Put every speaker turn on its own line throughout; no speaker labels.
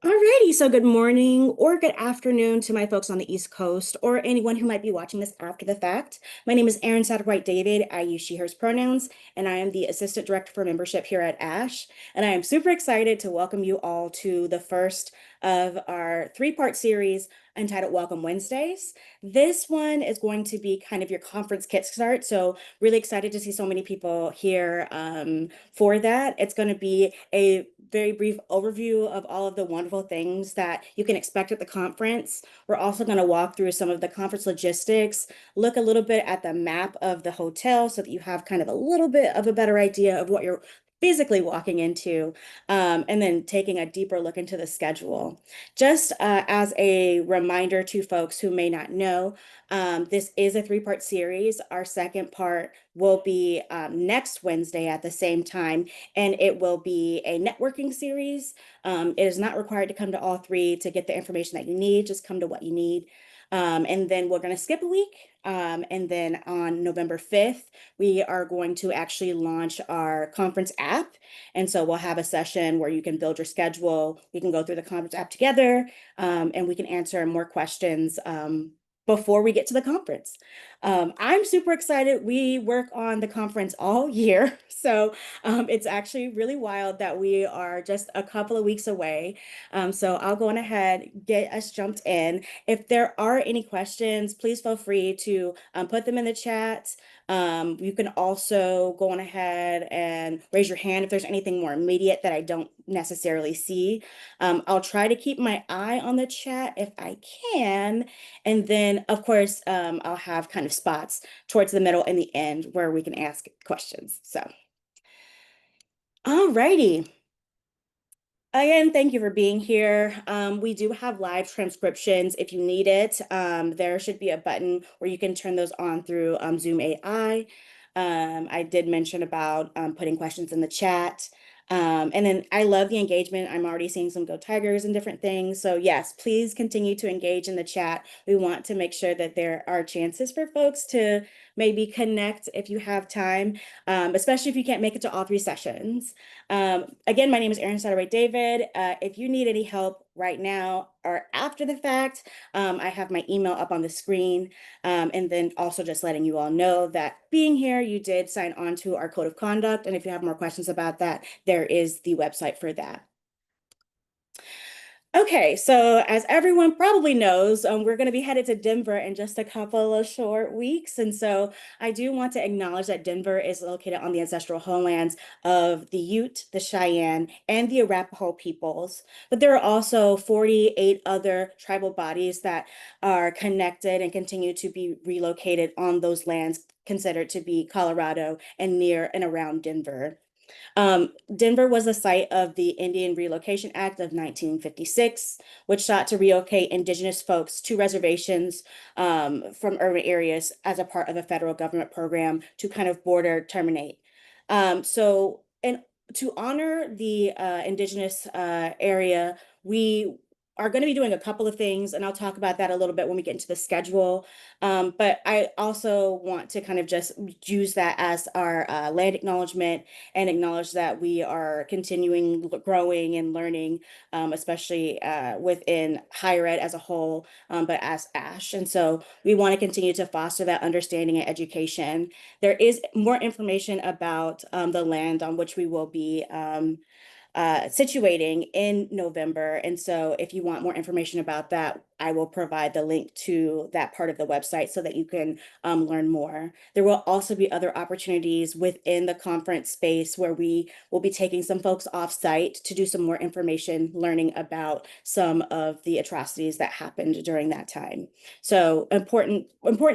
Alrighty, so good morning or good afternoon to my folks on the East Coast or anyone who might be watching this after the fact. My name is Erin Satterwhite David. I use she, hers pronouns, and I am the Assistant Director for Membership here at ASHE. And I am super excited to welcome you all to the first of our three-part series entitled Welcome Wednesdays. This one is going to be kind of your conference kickstart. So really excited to see so many people here for that. It's going to be a very brief overview of all of the wonderful things that you can expect at the conference. We're also going to walk through some of the conference logistics, look a little bit at the map of the hotel so that you have kind of a little bit of a better idea of what you're physically walking into, and then taking a deeper look into the schedule. Just as a reminder to folks who may not know, this is a three-part series. Our second part will be next Wednesday at the same time, and it will be a networking series. It is not required to come to all three to get the information that you need, just come to what you need. And then we're going to skip a week. And then on November 5th, we are going to actually launch our conference app. And so we'll have a session where you can build your schedule. We can go through the conference app together, and we can answer more questions before we get to the conference. I'm super excited. We work on the conference all year. So it's actually really wild that we are just a couple of weeks away. So I'll go on ahead, get us jumped in. If there are any questions, please feel free to put them in the chat. You can also go on ahead and raise your hand if there's anything more immediate that I don't necessarily see. I'll try to keep my eye on the chat if I can. And then, of course, I'll have kind of spots towards the middle and the end where we can ask questions. So, all righty. Again, thank you for being here. We do have live transcriptions if you need it. There should be a button where you can turn those on through Zoom AI. I did mention about putting questions in the chat. And then I love the engagement. I'm already seeing some Go Tigers and different things. So yes, please continue to engage in the chat. We want to make sure that there are chances for folks to maybe connect if you have time, especially if you can't make it to all three sessions. Again, my name is Erin Satterwhite David. If you need any help right now or after the fact, I have my email up on the screen. And then also just letting you all know that being here, you did sign on to our code of conduct. And if you have more questions about that, there is the website for that. Okay, so as everyone probably knows, we're going to be headed to Denver in just a couple of short weeks. And so I do want to acknowledge that Denver is located on the ancestral homelands of the Ute, the Cheyenne, and the Arapaho peoples. But there are also 48 other tribal bodies that are connected and continue to be relocated on those lands considered to be Colorado and near and around Denver. Denver was the site of the Indian Relocation Act of 1956, which sought to relocate Indigenous folks to reservations from urban areas as a part of a federal government program to kind of border terminate. And to honor the Indigenous area, we are going to be doing a couple of things, and I'll talk about that a little bit when we get into the schedule. But I also want to kind of just use that as our land acknowledgement and acknowledge that we are continuing growing and learning, especially within higher ed as a whole, but as ASHE. And so we want to continue to foster that understanding and education. There is more information about the land on which we will be situating in November. And so if you want more information about that, I will provide the link to that part of the website so that you can learn more. There will also be other opportunities within the conference space where we will be taking some folks off site to do some more information, learning about some of the atrocities that happened during that time. So important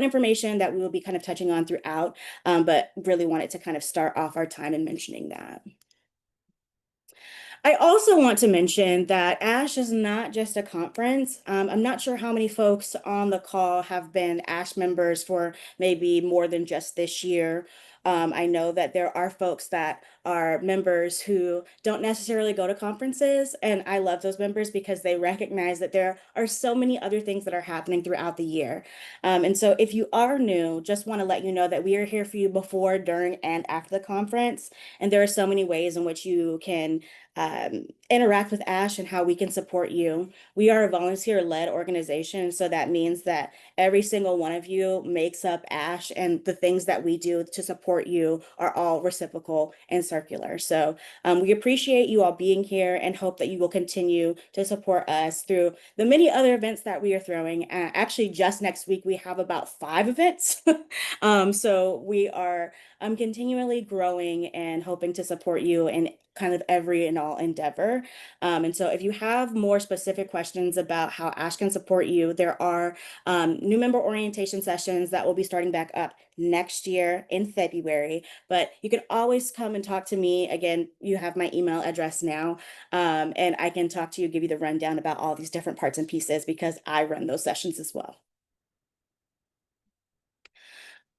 information that we will be kind of touching on throughout, but really wanted to kind of start off our time in mentioning that. I also want to mention that ASHE is not just a conference. I'm not sure how many folks on the call have been ASHE members for maybe more than just this year. I know that there are folks that are members who don't necessarily go to conferences, and I love those members because they recognize that there are so many other things that are happening throughout the year. And so if you are new, just want to let you know that we are here for you before, during, and after the conference. And there are so many ways in which you can interact with ASHE and how we can support you. We are a volunteer-led organization, so that means that every single one of you makes up ASHE, and the things that we do to support you are all reciprocal and circular. So we appreciate you all being here and hope that you will continue to support us through the many other events that we are throwing. Actually, just next week, we have about 5 events. So we are continually growing and hoping to support you in kind of every and all endeavor. And so if you have more specific questions about how ASHE can support you, there are new member orientation sessions that will be starting back up next year in February. But you can always come and talk to me. Again, you have my email address now, and I can talk to you, give you the rundown about all these different parts and pieces because I run those sessions as well.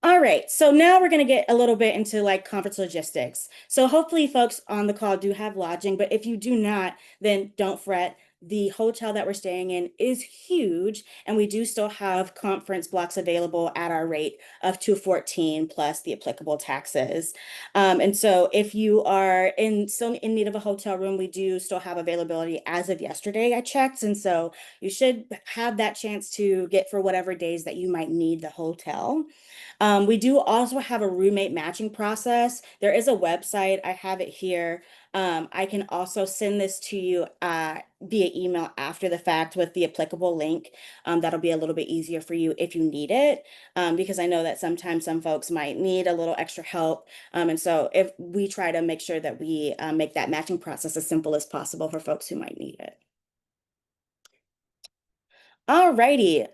All right, so now we're going to get a little bit into like conference logistics. So hopefully folks on the call do have lodging, but if you do not, then don't fret. The hotel that we're staying in is huge, and we do still have conference blocks available at our rate of 214 plus the applicable taxes. And so if you are still in need of a hotel room, we do still have availability as of yesterday, I checked. And so you should have that chance to get for whatever days that you might need the hotel. We do also have a roommate matching process. There is a website. I have it here. I can also send this to you via email after the fact with the applicable link. That'll be a little bit easier for you if you need it, because I know that sometimes some folks might need a little extra help. And so if we try to make sure that we make that matching process as simple as possible for folks who might need it. All righty.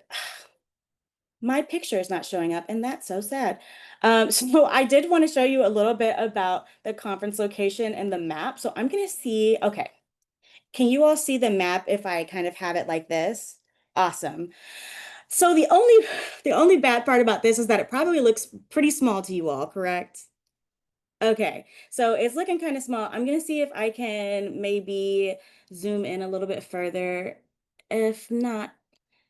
My picture is not showing up, and that's so sad. So I did want to show you a little bit about the conference location and the map. So I'm gonna see, okay, can you all see the map if I kind of have it like this? Awesome. So the only bad part about this is that it probably looks pretty small to you all, correct? Okay, so it's looking kind of small. I'm gonna see if I can maybe zoom in a little bit further. If not,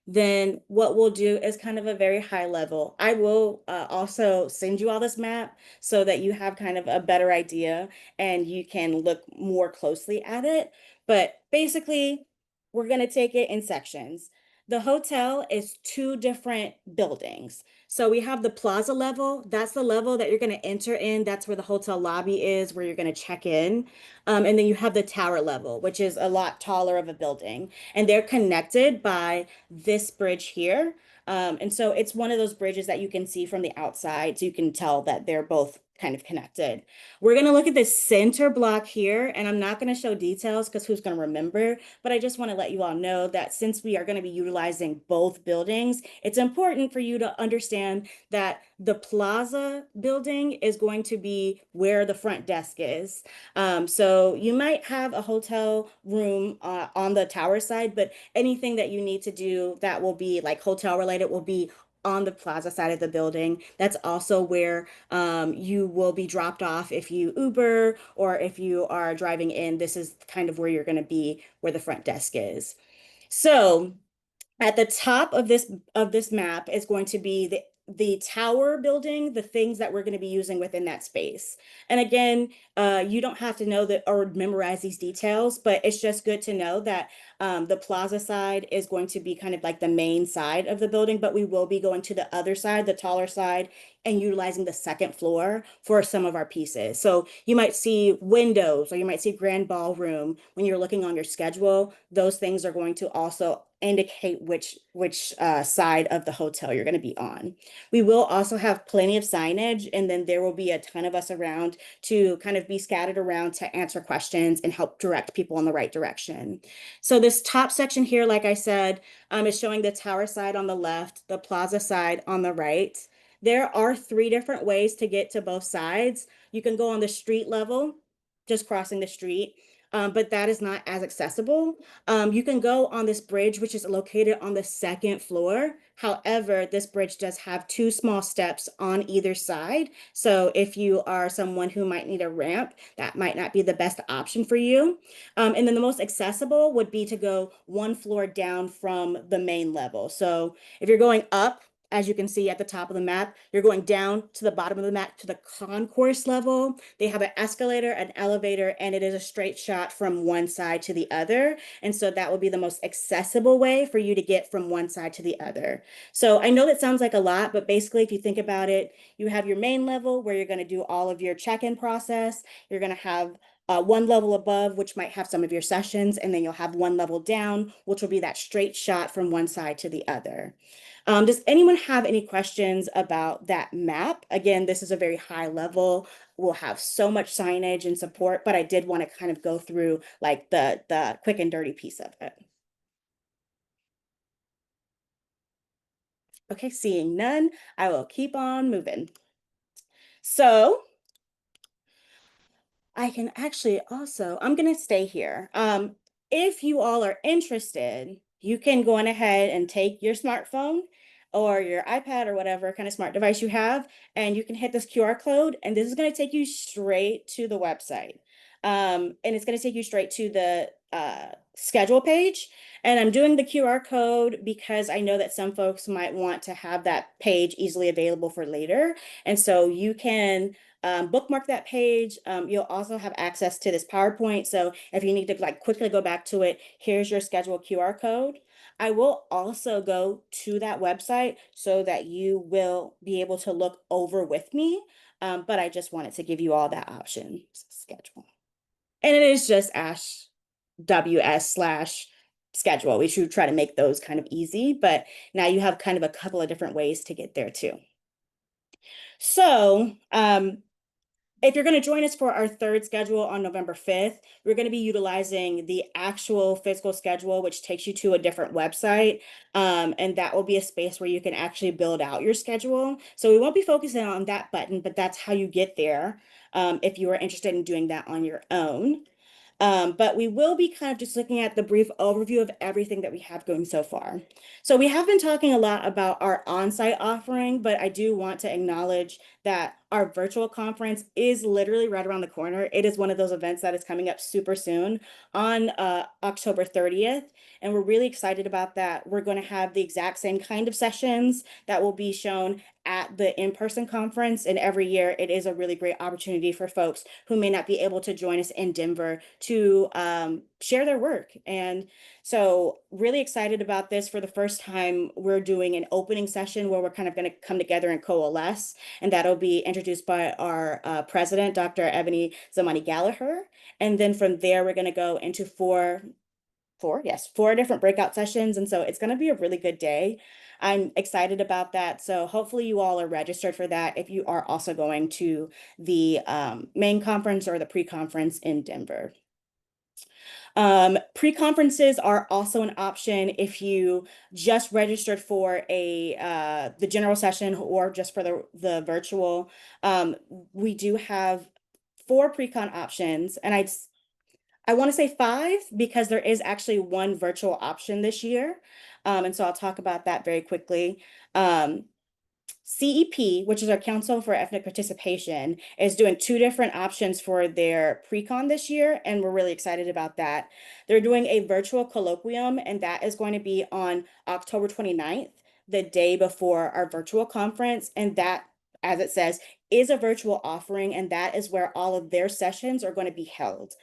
then what we'll do is kind of a very high level. I will also send you all this map so that you have kind of a better idea and you can look more closely at it. But basically, we're going to take it in sections. The hotel is two different buildings. So we have the plaza level. That's the level that you're going to enter in. That's where the hotel lobby is, where you're going to check in. And then you have the tower level, which is a lot taller of a building. And they're connected by this bridge here. And so it's one of those bridges that you can see from the outside, so you can tell that they're both kind of connected. We're going to look at the center block here, and I'm not going to show details because who's going to remember, but I just want to let you all know that since we are going to be utilizing both buildings, it's important for you to understand that the plaza building is going to be where the front desk is. So you might have a hotel room on the tower side, but anything that you need to do that will be like hotel related will be on the plaza side of the building. That's also where you will be dropped off if you Uber or if you are driving in. This is kind of where you're going to be, where the front desk is. So at the top of this map is going to be the tower building, the things that we're going to be using within that space. And again, you don't have to know that or memorize these details, but it's just good to know that the plaza side is going to be kind of like the main side of the building, but we will be going to the other side, the taller side, and utilizing the second floor for some of our pieces. So you might see windows or you might see grand ballroom when you're looking on your schedule. Those things are going to also indicate which side of the hotel you're going to be on. We will also have plenty of signage, and then there will be a ton of us around to kind of be scattered around to answer questions and help direct people in the right direction. So this top section here, like I said, is showing the tower side on the left, the plaza side on the right. There are 3 different ways to get to both sides. You can go on the street level, just crossing the street. But that is not as accessible. You can go on this bridge, which is located on the second floor. However, this bridge does have two small steps on either side. So if you are someone who might need a ramp, that might not be the best option for you. And then the most accessible would be to go one floor down from the main level. So if you're going up, as you can see at the top of the map, you're going down to the bottom of the map to the concourse level. They have an escalator, an elevator, and it is a straight shot from one side to the other. And so that will be the most accessible way for you to get from one side to the other. So I know that sounds like a lot, but basically, if you think about it, you have your main level where you're going to do all of your check-in process. You're going to have one level above, which might have some of your sessions, and then you'll have one level down, which will be that straight shot from one side to the other. Does anyone have any questions about that map? Again, this is a very high level. We'll have so much signage and support, but I did want to kind of go through like the quick and dirty piece of it. Okay, seeing none, I will keep on moving. So I can actually also, I'm going to stay here. If you all are interested, you can go on ahead and take your smartphone or your iPad or whatever kind of smart device you have, and you can hit this QR code, and this is going to take you straight to the website. And it's going to take you straight to the schedule page. And I'm doing the QR code because I know that some folks might want to have that page easily available for later. And so you can bookmark that page. You'll also have access to this PowerPoint. So if you need to like quickly go back to it, here's your schedule QR code. I will also go to that website so that you will be able to look over with me. But I just wanted to give you all that option. Schedule. And it is just ASHE WS / schedule. We should try to make those kind of easy, but now you have kind of a couple of different ways to get there too. So if you're going to join us for our third schedule on November 5th, we're going to be utilizing the actual physical schedule, which takes you to a different website. And that will be a space where you can actually build out your schedule. So we won't be focusing on that button, but that's how you get there if you are interested in doing that on your own. But we will be kind of just looking at the brief overview of everything that we have going so far. So we have been talking a lot about our on-site offering, but I do want to acknowledge that our virtual conference is literally right around the corner. It is one of those events that is coming up super soon on October 30th. And we're really excited about that. We're going to have the exact same kind of sessions that will be shown at the in-person conference. And every year it is a really great opportunity for folks who may not be able to join us in Denver to share their work. And so really excited about this. For the first time, we're doing an opening session where we're kind of going to come together and coalesce. And that'll be introduced by our president, Dr. Ebony Zamani Gallagher. And then from there, we're going to go into four different breakout sessions. And so it's going to be a really good day. I'm excited about that. So hopefully you all are registered for that if you are also going to the main conference or the pre-conference in Denver. Pre-conferences are also an option if you just registered for the general session or just for the virtual. We do have 4 pre-con options, and I want to say 5 because there is actually one virtual option this year. And so I'll talk about that very quickly. CEP, which is our Council for Ethnic Participation, is doing 2 different options for their pre-con this year, and we're really excited about that. They're doing a virtual colloquium, and that is going to be on October 29th, the day before our virtual conference, and that, as it says, is a virtual offering, and that is where all of their sessions are going to be held.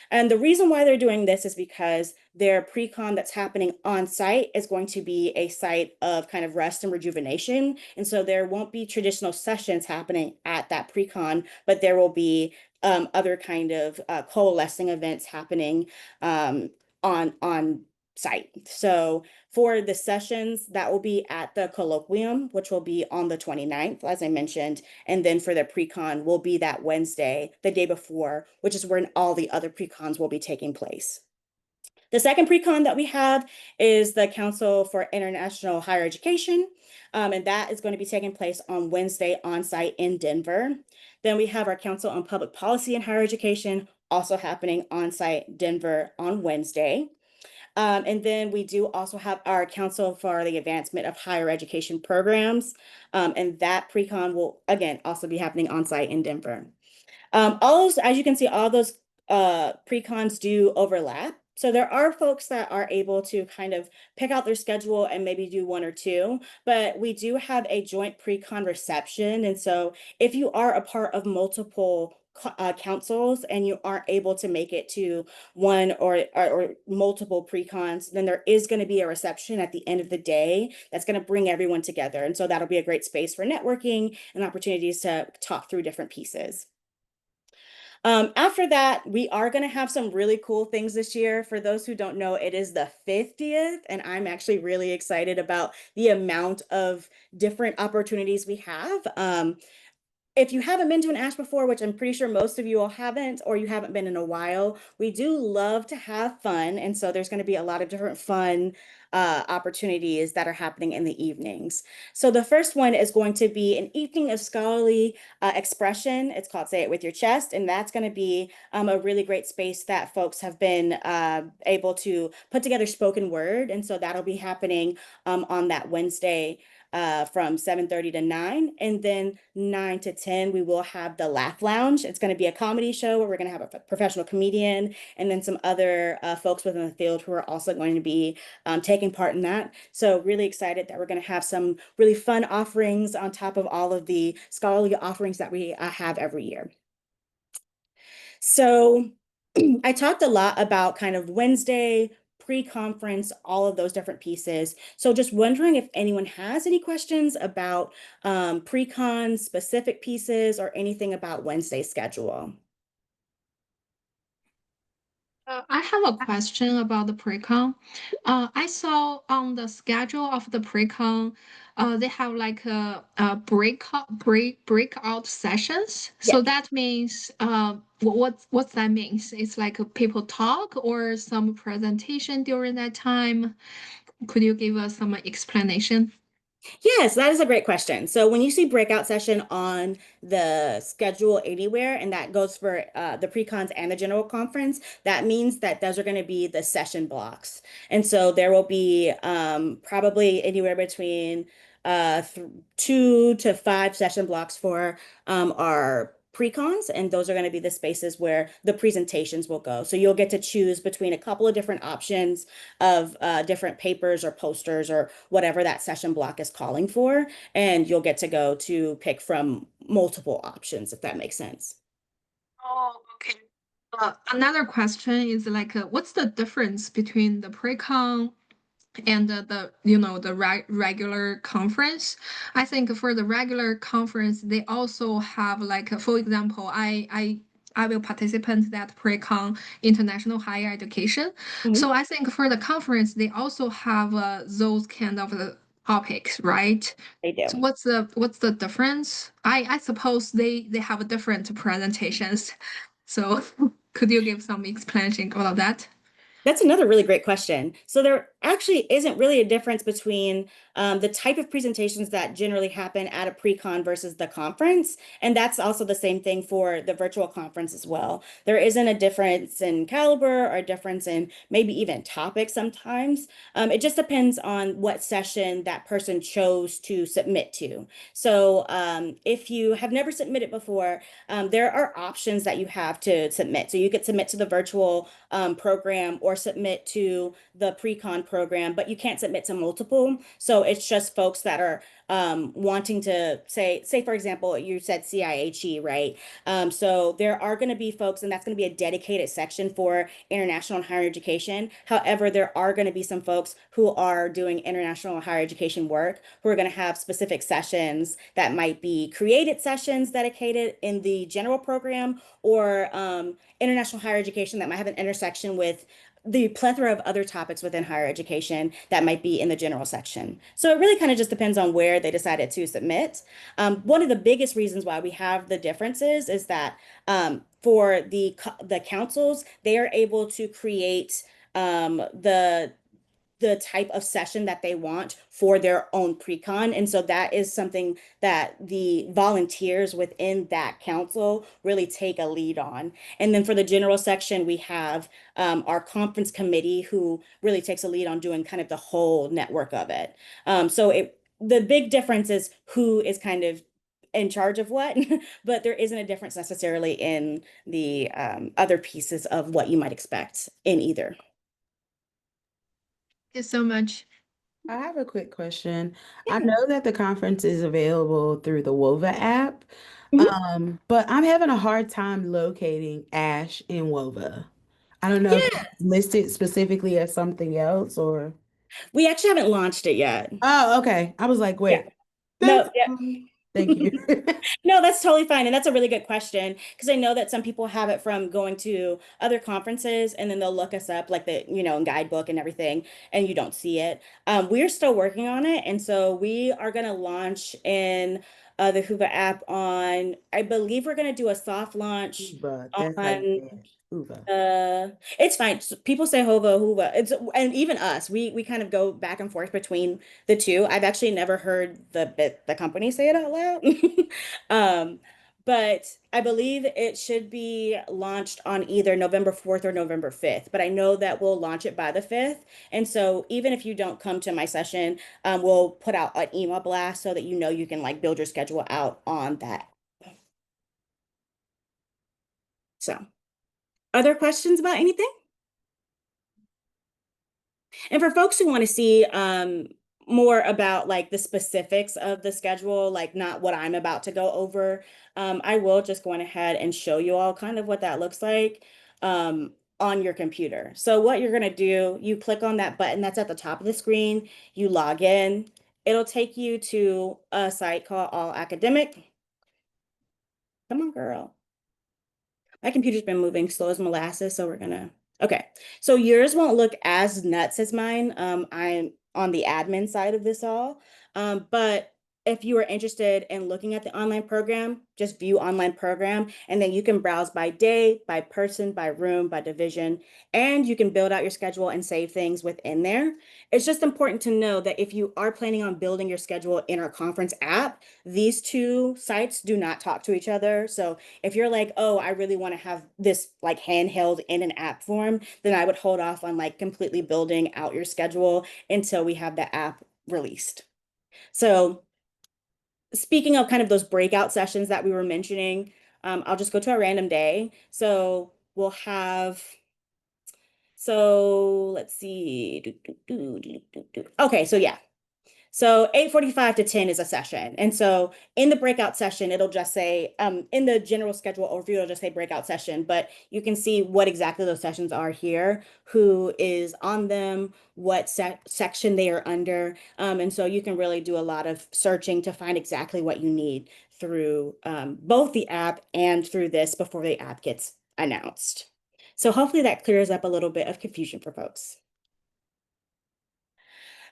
And the reason why they're doing this is because their pre-con that's happening on site is going to be a site of kind of rest and rejuvenation. And so there won't be traditional sessions happening at that pre-con, but there will be other kind of coalescing events happening on site. So for the sessions, that will be at the colloquium, which will be on the 29th, as I mentioned. And then for the pre-con will be that Wednesday, the day before, which is when all the other pre-cons will be taking place. The second pre-con that we have is the Council for International Higher Education, and that is going to be taking place on Wednesday on site in Denver. Then we have our Council on Public Policy and Higher Education, also happening on site Denver on Wednesday. And then we do also have our Council for the Advancement of Higher Education Programs. And that pre-con will, again, also be happening on site in Denver. All those, as you can see, all those pre-cons do overlap. So there are folks that are able to kind of pick out their schedule and maybe do one or two, but we do have a joint pre-con reception. And so if you are a part of multiple councils and you aren't able to make it to one or multiple pre-cons, then there is going to be a reception at the end of the day that's going to bring everyone together. And so that'll be a great space for networking and opportunities to talk through different pieces. After that, we are going to have some really cool things this year. For those who don't know, it is the 50th, and I'm actually really excited about the amount of different opportunities we have. If you haven't been to an ASHE before, which I'm pretty sure most of you all haven't, or you haven't been in a while, we do love to have fun. And so there's going to be a lot of different fun opportunities that are happening in the evenings. So the first one is going to be an evening of scholarly expression. It's called Say It With Your Chest. And that's going to be a really great space that folks have been able to put together spoken word. And so that'll be happening on that Wednesday from 7:30 to 9. And then 9 to 10, we will have the Laugh Lounge. It's going to be a comedy show where we're going to have a professional comedian and then some other folks within the field who are also going to be taking part in that. So really excited that we're going to have some really fun offerings on top of all of the scholarly offerings that we have every year. So I talked a lot about kind of Wednesday, pre-conference, all of those different pieces. So just wondering if anyone has any questions about pre-con specific pieces or anything about Wednesday's schedule.
I have a question about the pre-con. I saw on the schedule of the pre-con, they have like a breakout sessions. So
Yes.
that means what that means? It's like people talk or some presentation during that time. Could you give us some explanation?
Yes, that is a great question. So when you see breakout session on the schedule anywhere, and that goes for the pre-cons and the general conference, that means that those are going to be the session blocks. And so there will be probably anywhere between th 2 to 5 session blocks for our pre-cons, and those are going to be the spaces where the presentations will go. So you'll get to choose between a couple of different options of different papers or posters or whatever that session block is calling for. And you'll get to go to pick from multiple options, if that makes sense.
Oh, okay. Another question is like, what's the difference between the pre-con and the regular conference? I think for the regular conference they also have like for example I will participate that pre-con international higher education,
Mhm.
so I think for the conference they also have those kind of the topics, right?
They
So
do.
what's the difference? I suppose they have different presentations, so could you give some explanation about that?
That's another really great question. So there actually isn't really a difference between the type of presentations that generally happen at a pre-con versus the conference. And that's also the same thing for the virtual conference as well. There isn't a difference in caliber or a difference in maybe even topic sometimes. It just depends on what session that person chose to submit to. So if you have never submitted before, there are options that you have to submit. So you could submit to the virtual program or submit to the pre-con program, but you can't submit to multiple. So it's just folks that are wanting to say, for example, you said CIHE, right? So there are going to be folks, and that's going to be a dedicated section for international and higher education. However, there are going to be some folks who are doing international and higher education work who are going to have specific sessions that might be created sessions dedicated in the general program or international higher education that might have an intersection with the plethora of other topics within higher education that might be in the general section. So it really kind of just depends on where they decided to submit. One of the biggest reasons why we have the differences is that for the councils, they are able to create the the type of session that they want for their own pre-con. And so that is something that the volunteers within that council really take a lead on. And then for the general section, we have our conference committee who really takes a lead on doing kind of the whole network of it. The big difference is who is kind of in charge of what, but there isn't a difference necessarily in the other pieces of what you might expect in either.
Thank you so much.
I have a quick question. I
Yeah.
know that the conference is available through the Wova app,
Mhm.
but I'm having a hard time locating ASHE in Wova. I don't know if it's
Yeah.
listed specifically as something else or.
We actually haven't launched it yet.
Oh, okay. I was like,
Yeah.
wait, that's
No, yeah.
fine. Thank you.
No, that's totally fine. And that's a really good question because I know that some people have it from going to other conferences and then they'll look us up like in guidebook and everything, and you don't see it. We're still working on it. And so we are going to launch in the Hoover app I believe we're going to do a soft launch
Uva, that's how you
on
say it. Uva.
it's fine. People say hova, hova. And even us, we kind of go back and forth between the two. I've actually never heard the company say it out loud. Um, but I believe it should be launched on either November 4th or November 5th. But I know that we'll launch it by the 5th. And so even if you don't come to my session, we'll put out an email blast so that you know you can like build your schedule out on that. So, other questions about anything? And for folks who want to see more about like the specifics of the schedule, like not what I'm about to go over, I will just go on ahead and show you all kind of what that looks like on your computer. So what you're going to do, you click on that button that's at the top of the screen, you log in. It'll take you to a site called All Academic. Come on, girl. My computer's been moving slow as molasses, so we're gonna. Okay, so yours won't look as nuts as mine. I'm on the admin side of this all. But if you are interested in looking at the online program, just view online program, and then you can browse by day, by person, by room, by division, and you can build out your schedule and save things within there. It's just important to know that if you are planning on building your schedule in our conference app, these two sites do not talk to each other. So if you're like, oh, I really want to have this like handheld in an app form, then I would hold off on like completely building out your schedule until we have the app released. So speaking of kind of those breakout sessions that we were mentioning, I'll just go to a random day. So we'll have, so let's see. Okay, so yeah. So 8:45 to 10 is a session. And so in the breakout session, it'll just say, in the general schedule overview, it'll just say breakout session, but you can see what exactly those sessions are here, who is on them, what section they are under. And so you can really do a lot of searching to find exactly what you need through both the app and through this before the app gets announced. So hopefully that clears up a little bit of confusion for folks.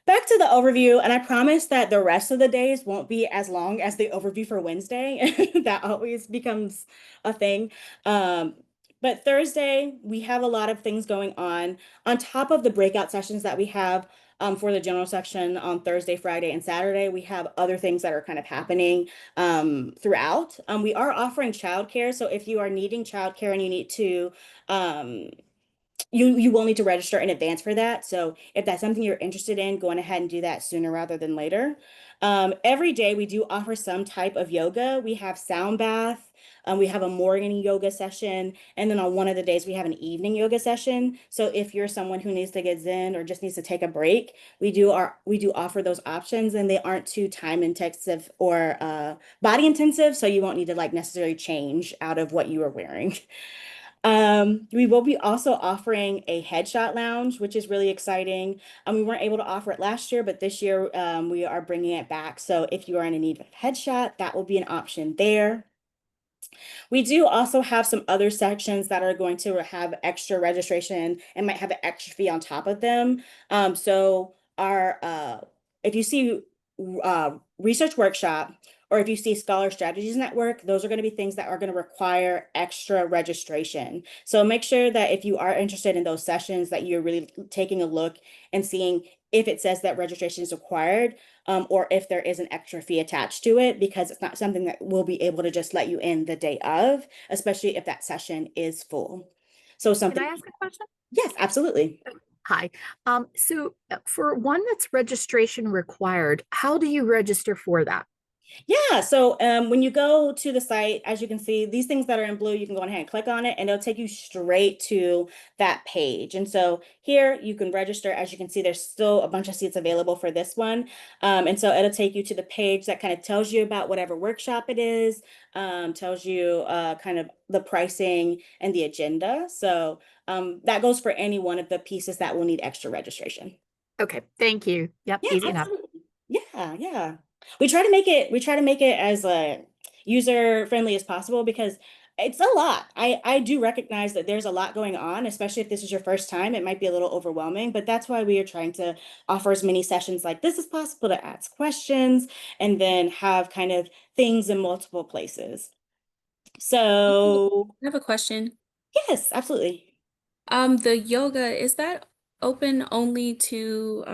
Back to the overview, and I promise that the rest of the days won't be as long as the overview for Wednesday. That always becomes a thing. Um, but Thursday, we have a lot of things going on. On top of the breakout sessions that we have for the general section on Thursday, Friday, and Saturday, we have other things that are kind of happening throughout. We are offering childcare. So if you are needing childcare and you need to um, you will need to register in advance for that. So if that's something you're interested in, go on ahead and do that sooner rather than later. Every day we do offer some type of yoga. We have sound bath. We have a morning yoga session, and then on one of the days we have an evening yoga session. So if you're someone who needs to get zen or just needs to take a break, we do offer those options, and they aren't too time intensive or body intensive, so you won't need to like necessarily change out of what you are wearing. We will be also offering a headshot lounge, which is really exciting. We weren't able to offer it last year, but this year we are bringing it back. So if you are in need of a headshot, that will be an option there. We do also have some other sections that are going to have extra registration and might have an extra fee on top of them. So our if you see research workshop or if you see Scholar Strategies Network, those are going to be things that are going to require extra registration. So make sure that if you are interested in those sessions, that you're really taking a look and seeing if it says that registration is required, or if there is an extra fee attached to it, because it's not something that we'll be able to just let you in the day of, especially if that session is full. So
Can I
something,
ask a question?
yes, absolutely.
Hi. For one that's registration required, how do you register for that?
Yeah, so when you go to the site, as you can see, these things that are in blue, you can go ahead and click on it and it'll take you straight to that page. And so here you can register. As you can see, there's still a bunch of seats available for this one. And so it'll take you to the page that kind of tells you about whatever workshop it is, tells you kind of the pricing and the agenda. So that goes for any one of the pieces that will need extra registration.
Okay, thank you. Yep,
Yeah,
easy enough.
absolutely. Yeah, yeah. We try to make it as user friendly as possible because it's a lot. I do recognize that there's a lot going on, especially if this is your first time, it might be a little overwhelming, but that's why we are trying to offer as many sessions like this as possible to ask questions and then have kind of things in multiple places. So,
I have a question.
yes, absolutely.
The yoga, is that open only to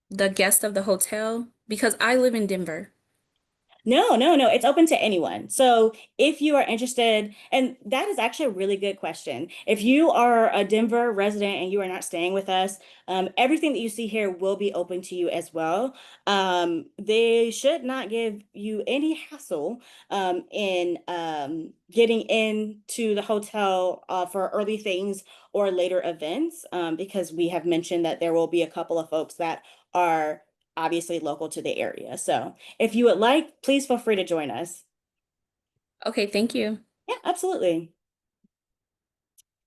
the guest of the hotel? Because I live in Denver.
No, no, no. It's open to anyone. So if you are interested, and that is actually a really good question. If you are a Denver resident and you are not staying with us, everything that you see here will be open to you as well. They should not give you any hassle in getting into the hotel for early things or later events, because we have mentioned that there will be a couple of folks that are obviously local to the area. So if you would like, please feel free to join us.
Okay, thank you.
Yeah, absolutely.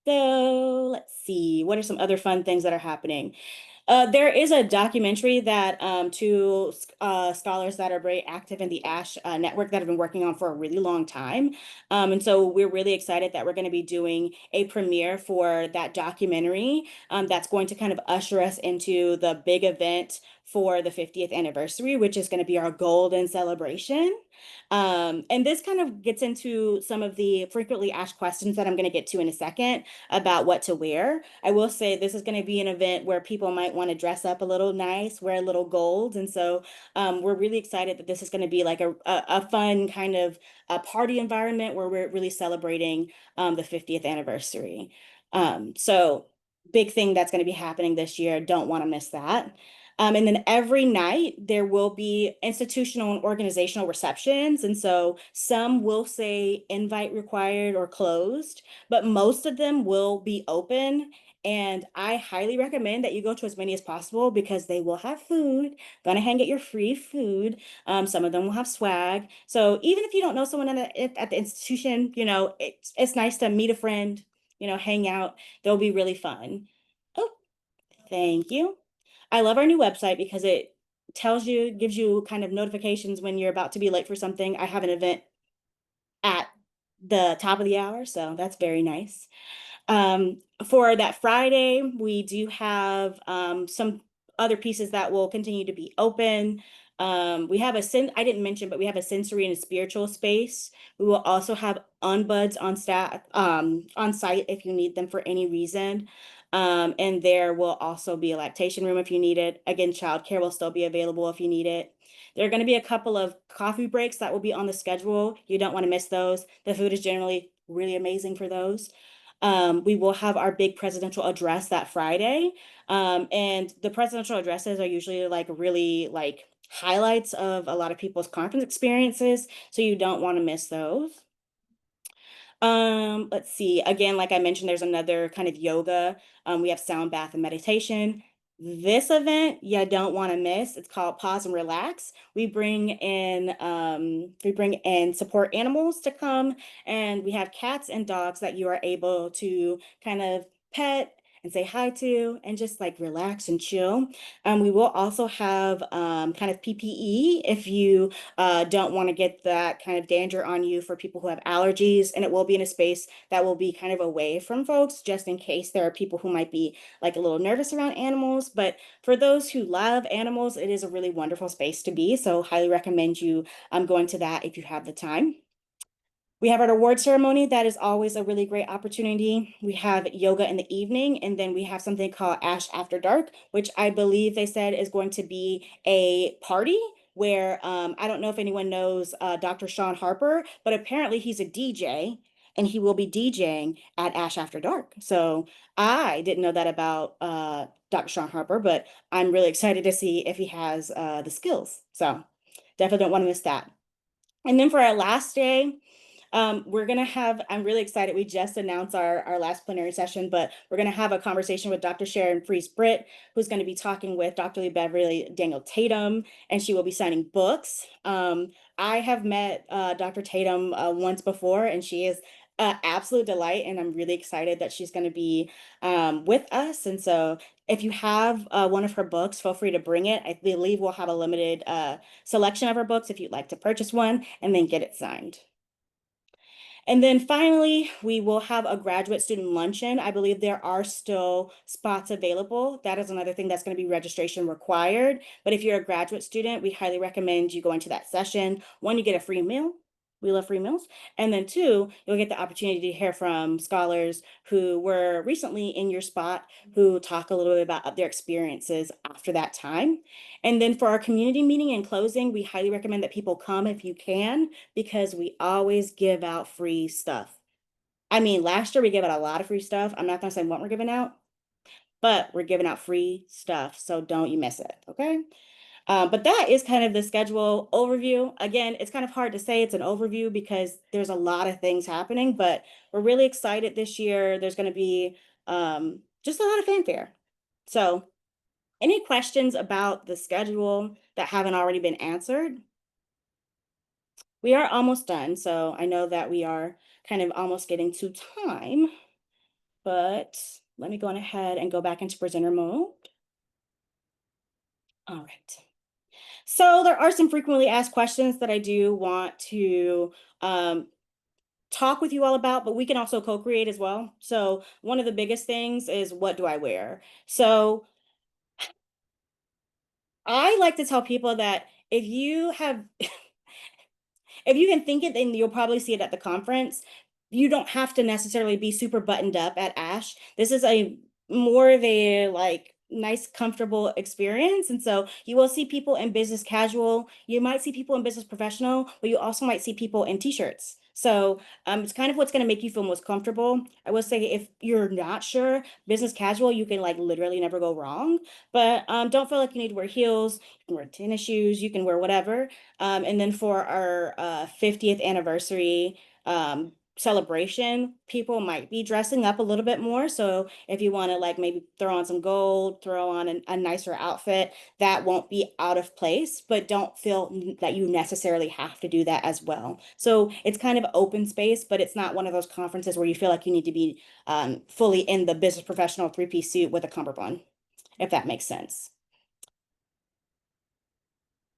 So let's see, what are some other fun things that are happening? There is a documentary that two scholars that are very active in the ASHE network that have been working on for a really long time. And so we're really excited that we're going to be doing a premiere for that documentary that's going to kind of usher us into the big event for the 50th anniversary, which is going to be our golden celebration. And this kind of gets into some of the frequently asked questions that I'm going to get to in a second about what to wear. I will say this is going to be an event where people might want to dress up a little nice, wear a little gold. And so we're really excited that this is going to be like a fun kind of a party environment where we're really celebrating the 50th anniversary. So big thing that's going to be happening this year. Don't want to miss that. And then every night there will be institutional and organizational receptions. And so some will say invite required or closed, but most of them will be open. And I highly recommend that you go to as many as possible because they will have food. Gonna hang get your free food. Some of them will have swag. So even if you don't know someone at the institution, it's nice to meet a friend, hang out. They'll be really fun. Oh, thank you. I love our new website because it gives you kind of notifications when you're about to be late for something. I have an event at the top of the hour, so that's very nice. For that Friday, we do have some other pieces that will continue to be open. We have I didn't mention, but we have a sensory and a spiritual space. We will also have unbuds on staff on site if you need them for any reason. And there will also be a lactation room if you need it. Again, childcare will still be available if you need it. There are going to be a couple of coffee breaks that will be on the schedule. You don't want to miss those. The food is generally really amazing for those. We will have our big presidential address that Friday. And the presidential addresses are usually like really like highlights of a lot of people's conference experiences. So you don't want to miss those. Let's see. Again, like I mentioned, there's another kind of yoga. We have sound bath and meditation. This event you don't want to miss. It's called Pause and Relax. We bring in support animals to come, and we have cats and dogs that you are able to kind of pet and say hi to and just like relax and chill. We will also have kind of PPE if you don't want to get that kind of danger on you for people who have allergies. And it will be in a space that will be kind of away from folks, just in case there are people who might be like a little nervous around animals. But for those who love animals, it is a really wonderful space to be. So highly recommend you going to that if you have the time. We have our award ceremony. That is always a really great opportunity. We have yoga in the evening, and then we have something called ASHE After Dark, which I believe they said is going to be a party where I don't know if anyone knows Dr. Sean Harper, but apparently he's a DJ and he will be DJing at ASHE After Dark. So I didn't know that about Dr. Sean Harper, but I'm really excited to see if he has the skills. So definitely don't want to miss that. And then for our last day, we're going to have, I'm really excited. We just announced our last plenary session, but we're going to have a conversation with Dr. Sharon Fries-Britt, who's going to be talking with Dr. Lee Beverly Daniel Tatum, and she will be signing books. I have met Dr. Tatum once before, and she is an absolute delight, and I'm really excited that she's going to be with us. And so if you have one of her books, feel free to bring it. I believe we'll have a limited selection of her books if you'd like to purchase one and then get it signed. And then finally, we will have a graduate student luncheon. I believe there are still spots available. That is another thing that's going to be registration required. But if you're a graduate student, we highly recommend you going to that session. One, you get a free meal. We love free meals. And then two, you'll get the opportunity to hear from scholars who were recently in your spot, who talk a little bit about their experiences after that time. And then for our community meeting and closing, we highly recommend that people come if you can, because we always give out free stuff. I mean, last year we gave out a lot of free stuff. I'm not going to say what we're giving out, but we're giving out free stuff. So don't you miss it. Okay. But that is kind of the schedule overview. Again, it's kind of hard to say it's an overview because there's a lot of things happening, but we're really excited this year. There's going to be just a lot of fanfare. So any questions about the schedule that haven't already been answered? We are almost done, so I know that we are kind of almost getting to time, but let me go on ahead and go back into presenter mode. All right. So there are some frequently asked questions that I do want to talk with you all about, but we can also co-create as well. So one of the biggest things is, what do I wear? So I like to tell people that if you have if you can think it, then you'll probably see it at the conference. You don't have to necessarily be super buttoned up at ASHE. This is a more of a like nice, comfortable experience. And so you will see people in business casual. You might see people in business professional, but you also might see people in t-shirts. So it's kind of what's going to make you feel most comfortable. I will say if you're not sure, business casual, you can like literally never go wrong. But don't feel like you need to wear heels. You can wear tennis shoes. You can wear whatever. And then for our 50th anniversary celebration, people might be dressing up a little bit more. So if you want to like maybe throw on some gold, throw on a nicer outfit, that won't be out of place, but don't feel that you necessarily have to do that as well. So it's kind of open space, but it's not one of those conferences where you feel like you need to be fully in the business professional three-piece suit with a cummerbund, if that makes sense.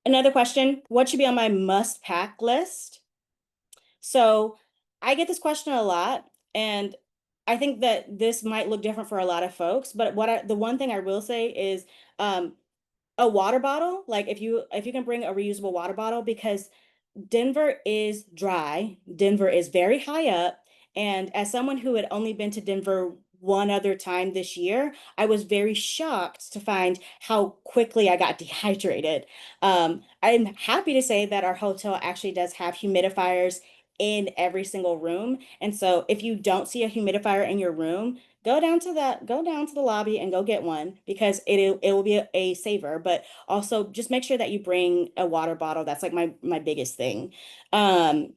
Another question, what should be on my must-pack list? So I get this question a lot, and I think that this might look different for a lot of folks, but the one thing I will say is a water bottle, like if you can bring a reusable water bottle, because Denver is dry. Denver is very high up. And as someone who had only been to Denver one other time this year, I was very shocked to find how quickly I got dehydrated. I'm happy to say that our hotel actually does have humidifiers in every single room. And so if you don't see a humidifier in your room, go down to the lobby and go get one, because it will be a saver. But also just make sure that you bring a water bottle. That's like my biggest thing. And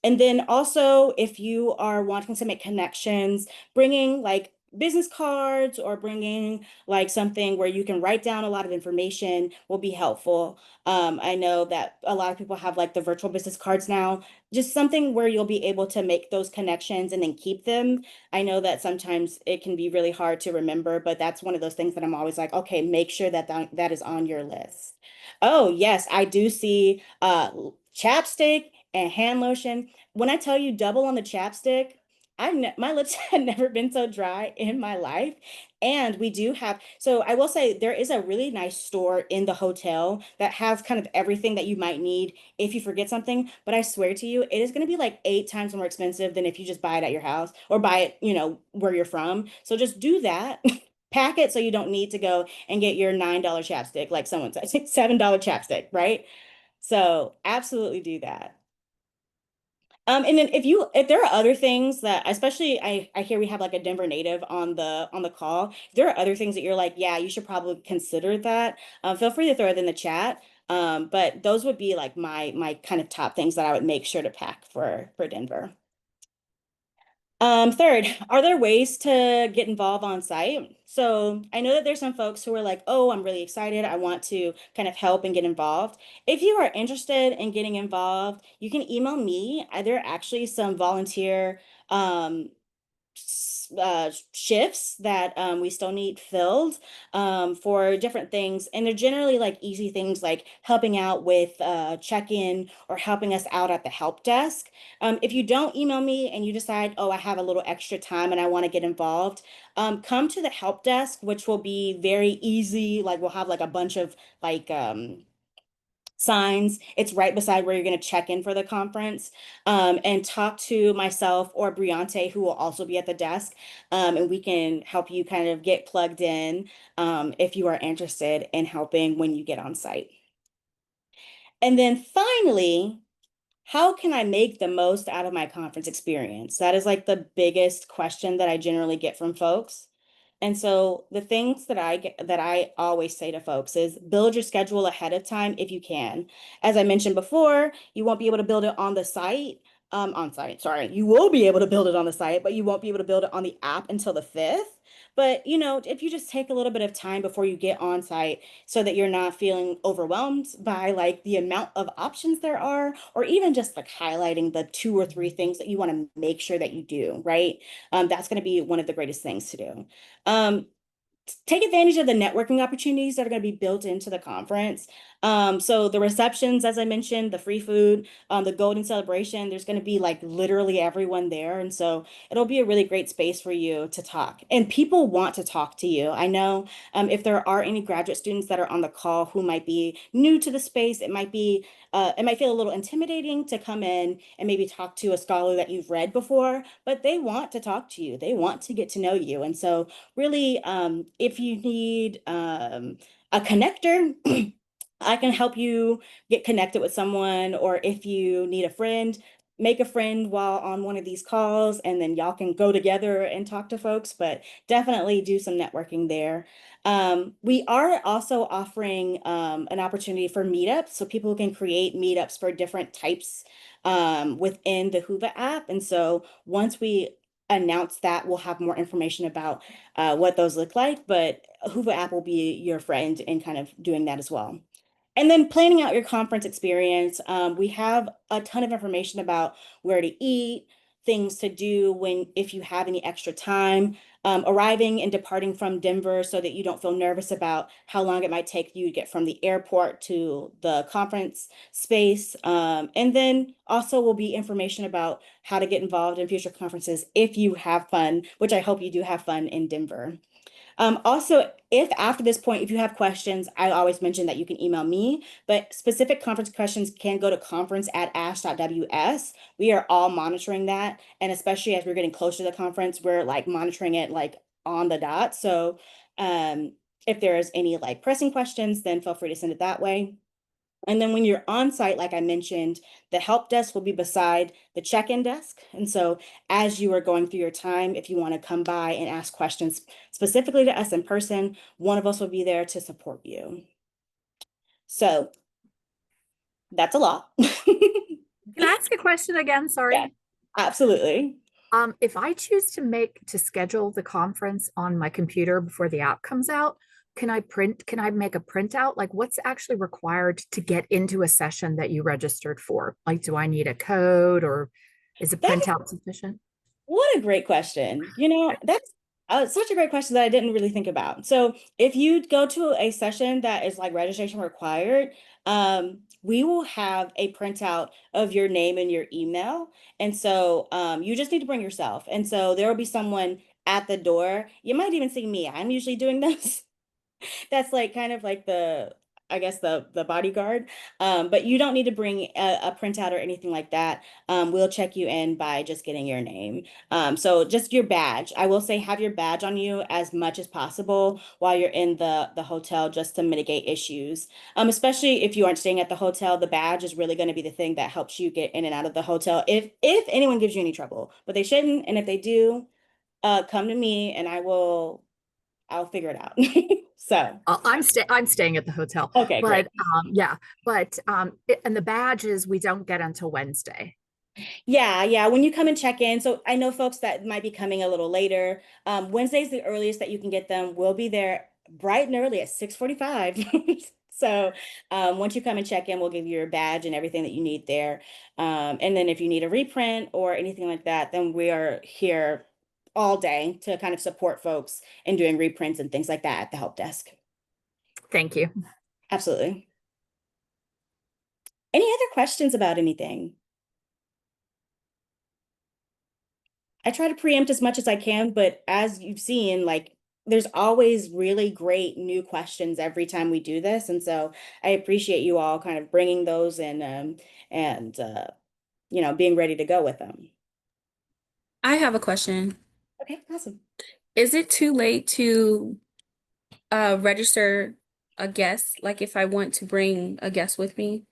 then also, if you are wanting to make connections, bringing like business cards or bringing like something where you can write down a lot of information will be helpful. I know that a lot of people have like the virtual business cards now, just something where you'll be able to make those connections and then keep them. I know that sometimes it can be really hard to remember, but that's one of those things that I'm always like, okay, make sure that that is on your list. Oh, yes, I do see chapstick and hand lotion. When I tell you double on the chapstick, my lips had never been so dry in my life. And we do have, so I will say there is a really nice store in the hotel that has kind of everything that you might need if you forget something. But I swear to you, it is going to be like 8 times more expensive than if you just buy it at your house or buy it, where you're from. So just do that. Pack it so you don't need to go and get your $9 chapstick, like someone said, $7 chapstick, right? So absolutely do that. And then if there are other things that, especially I hear we have like a Denver native on the call. If there are other things that you're like, yeah, you should probably consider that. Feel free to throw it in the chat. But those would be like my kind of top things that I would make sure to pack for Denver. Third, are there ways to get involved on site? So I know that there's some folks who are like, oh, I'm really excited. I want to kind of help and get involved. If you are interested in getting involved, you can email me. There are actually some volunteer um, shifts that we still need filled for different things. And they're generally like easy things like helping out with check-in or helping us out at the help desk. If you don't email me and you decide, oh, I have a little extra time and I want to get involved, come to the help desk, which will be very easy. Like we'll have like a bunch of like signs. It's right beside where you're going to check in for the conference, and talk to myself or Briante, who will also be at the desk, and we can help you kind of get plugged in if you are interested in helping when you get on site. And then finally, how can I make the most out of my conference experience? That is like the biggest question that I generally get from folks. And so the things that I always say to folks is build your schedule ahead of time if you can. As I mentioned before, you won't be able to build it on the site, on site, sorry. You will be able to build it on the site, but you won't be able to build it on the app until the 5th. But if you just take a little bit of time before you get on site so that you're not feeling overwhelmed by like the amount of options there are, or even just like highlighting the 2 or 3 things that you want to make sure that you do, right? That's going to be one of the greatest things to do. Take advantage of the networking opportunities that are going to be built into the conference. So the receptions, as I mentioned, the free food, the golden celebration, there's going to be like literally everyone there. And so it'll be a really great space for you to talk. And people want to talk to you. I know if there are any graduate students that are on the call who might be new to the space, it might feel a little intimidating to come in and maybe talk to a scholar that you've read before, but they want to talk to you. They want to get to know you. And so really, if you need a connector, I can help you get connected with someone, or if you need a friend, make a friend while on one of these calls, and then y'all can go together and talk to folks, but definitely do some networking there. We are also offering an opportunity for meetups, so people can create meetups for different types within the Hoover app. And so once we announce that, we'll have more information about what those look like, but Hoover app will be your friend in kind of doing that as well. And then planning out your conference experience. We have a ton of information about where to eat, things to do if you have any extra time, arriving and departing from Denver so that you don't feel nervous about how long it might take you to get from the airport to the conference space. And then also will be information about how to get involved in future conferences if you have fun, which I hope you do have fun in Denver. Also, if after this point, if you have questions, I always mention that you can email me, but specific conference questions can go to conference@ashe.ws. We are all monitoring that. And especially as we're getting closer to the conference, we're like monitoring it like on the dot. So if there's any like pressing questions, then feel free to send it that way. And then when you're on site, like I mentioned, the help desk will be beside the check-in desk. And so as you are going through your time, if you want to come by and ask questions specifically to us in person, one of us will be there to support you. So that's a lot.
Can I ask a question again? Sorry.
Yeah, absolutely.
If I choose to schedule the conference on my computer before the app comes out, can I make a printout? Like what's actually required to get into a session that you registered for? Like, do I need a code or is a
That
printout sufficient?
What a great question. That's such a great question that I didn't really think about. So if you go to a session that is like registration required, we will have a printout of your name and your email. And so you just need to bring yourself. And so there will be someone at the door. You might even see me. I'm usually doing this. That's like kind of like I guess the bodyguard. But you don't need to bring a printout or anything like that. We'll check you in by just getting your name. So just your badge. I will say have your badge on you as much as possible while you're in the hotel just to mitigate issues. Especially if you aren't staying at the hotel, the badge is really going to be the thing that helps you get in and out of the hotel if anyone gives you any trouble. But they shouldn't, and if they do, come to me and I'll figure it out. So,
I'm staying at the hotel,
okay, great.
but yeah, and the badges we don't get until Wednesday.
Yeah, yeah. When you come and check in, so I know folks that might be coming a little later. Wednesday's the earliest that you can get them. We'll be there bright and early at 6:45. So once you come and check in, we'll give you your badge and everything that you need there. And then if you need a reprint or anything like that, then we are here all day to kind of support folks in doing reprints and things like that at the help desk.
Thank you.
Absolutely. Any other questions about anything? I try to preempt as much as I can, but as you've seen, like there's always really great new questions every time we do this. And so I appreciate you all kind of bringing those in and being ready to go with them.
I have a question.
Okay, awesome.
Is it too late to register a guest? Like if I want to bring a guest with me?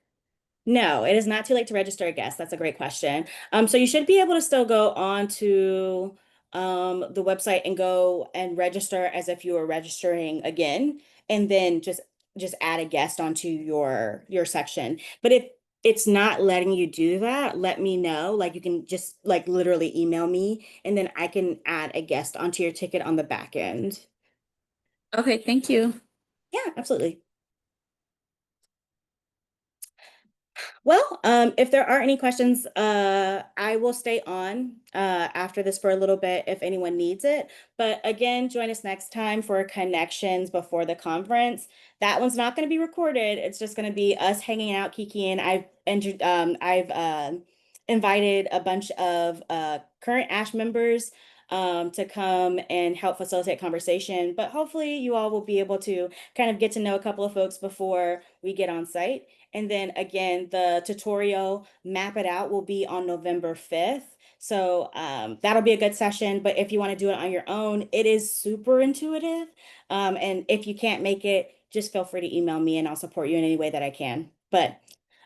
No, it is not too late to register a guest. That's a great question. So you should be able to still go on to the website and go and register as if you were registering again, and then just add a guest onto your section. But if it's not letting you do that, let me know. Like you can just like literally email me, and then I can add a guest onto your ticket on the back end.
Okay, thank you.
Yeah, absolutely. Well, if there are any questions, I will stay on after this for a little bit if anyone needs it. But again, join us next time for connections before the conference. That one's not going to be recorded. It's just going to be us hanging out, kikiing. I've invited a bunch of current ASHE members to come and help facilitate conversation. But hopefully you all will be able to kind of get to know a couple of folks before we get on site. And then again, the tutorial Map It Out will be on November 5th. So that'll be a good session. But if you want to do it on your own, it is super intuitive. And if you can't make it, just feel free to email me and I'll support you in any way that I can. But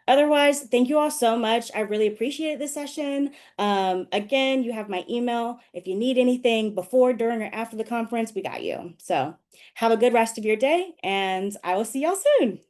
otherwise, thank you all so much. I really appreciated this session. Again, you have my email. If you need anything before, during, or after the conference, we got you. So have a good rest of your day and I will see y'all soon.